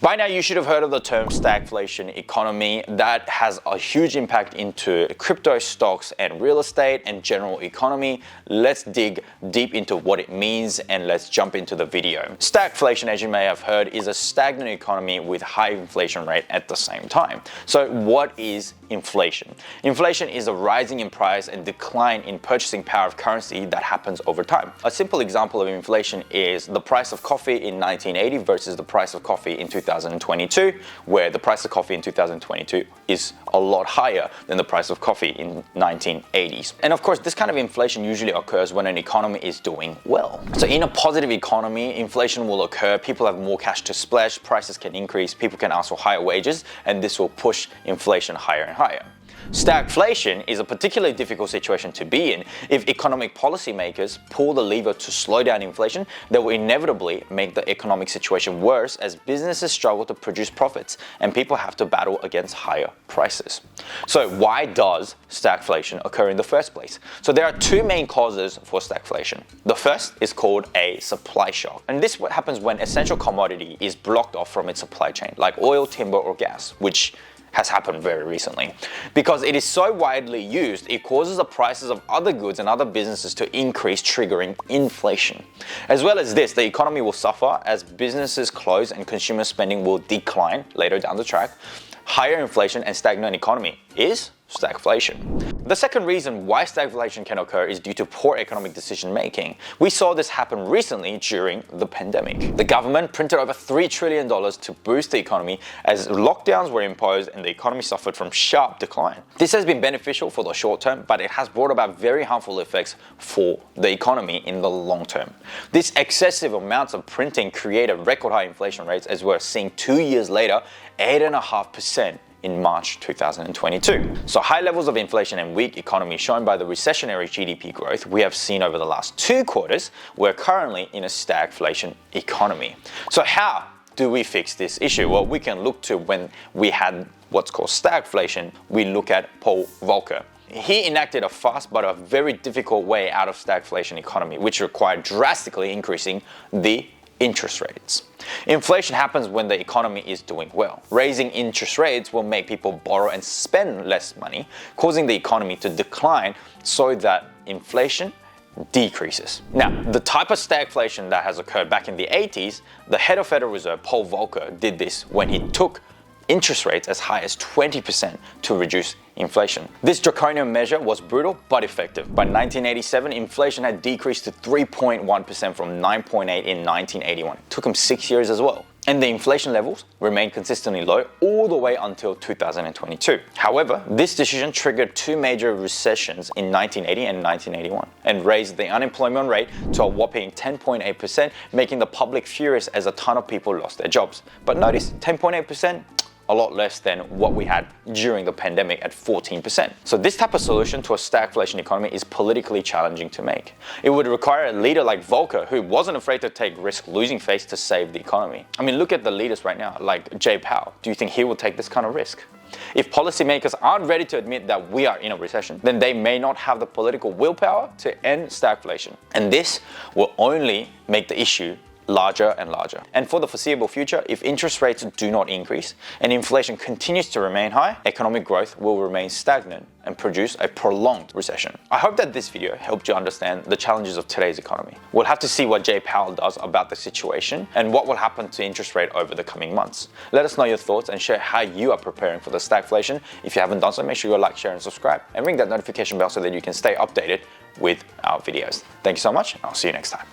By now, you should have heard of the term stagflation economy. That has a huge impact into crypto, stocks, and real estate and general economy. Let's dig deep into what it means and let's jump into the video. Stagflation, as you may have heard, is a stagnant economy with high inflation rate at the same time. So what is inflation? Inflation is a rising in price and decline in purchasing power of currency that happens over time. A simple example of inflation is the price of coffee in 1980 versus the price of coffee in 2022, where the price of coffee in 2022 is a lot higher than the price of coffee in 1980s. And of course, this kind of inflation usually occurs when an economy is doing well. So in a positive economy, inflation will occur, people have more cash to splash, prices can increase, people can ask for higher wages, and this will push inflation higher and higher. Stagflation is a particularly difficult situation to be in. If economic policymakers pull the lever to slow down inflation, they will inevitably make the economic situation worse as businesses struggle to produce profits and people have to battle against higher prices. So why does stagflation occur in the first place? So there are two main causes for stagflation. The first is called a supply shock. And this happens when essential commodity is blocked off from its supply chain, like oil, timber, or gas, which has happened very recently. Because it is so widely used, it causes the prices of other goods and other businesses to increase, triggering inflation. As well as this, the economy will suffer as businesses close and consumer spending will decline later down the track. Higher inflation and stagnant economy is stagflation. The second reason why stagflation can occur is due to poor economic decision making. We saw this happen recently during the pandemic. The government printed over $3 trillion to boost the economy as lockdowns were imposed and the economy suffered from sharp decline. This has been beneficial for the short term, but it has brought about very harmful effects for the economy in the long term. This excessive amounts of printing created record high inflation rates, as we're seeing 2 years later, 8.5% in March 2022. So high levels of inflation and weak economy shown by the recessionary GDP growth we have seen over the last 2 quarters, we're currently in a stagflation economy. So how do we fix this issue? Well, we can look to when we had what's called stagflation, we look at Paul Volcker. He enacted a fast but a very difficult way out of stagflation economy, which required drastically increasing the interest rates. Inflation happens when the economy is doing well. Raising interest rates will make people borrow and spend less money, causing the economy to decline so that inflation decreases. Now, the type of stagflation that has occurred back in the 80s, the head of Federal Reserve, Paul Volcker, did this when he took interest rates as high as 20% to reduce inflation. This draconian measure was brutal but effective. By 1987, inflation had decreased to 3.1% from 9.8% in 1981. It took him 6 years as well. And the inflation levels remained consistently low all the way until 2022. However, this decision triggered 2 major recessions in 1980 and 1981 and raised the unemployment rate to a whopping 10.8%, making the public furious as a ton of people lost their jobs. But notice, 10.8%, a lot less than what we had during the pandemic at 14%. So this type of solution to a stagflation economy is politically challenging to make. It would require a leader like Volcker, who wasn't afraid to take risk losing face to save the economy. I mean, look at the leaders right now, like Jay Powell. Do you think he will take this kind of risk? If policymakers aren't ready to admit that we are in a recession, then they may not have the political willpower to end stagflation. And this will only make the issue larger and larger. And for the foreseeable future, if interest rates do not increase and inflation continues to remain high, economic growth will remain stagnant and produce a prolonged recession. I hope that this video helped you understand the challenges of today's economy. We'll have to see what Jay Powell does about the situation and what will happen to interest rate over the coming months. Let us know your thoughts and share how you are preparing for the stagflation. If you haven't done so, make sure you like, share, and subscribe, and ring that notification bell so that you can stay updated with our videos. Thank you so much, and I'll see you next time.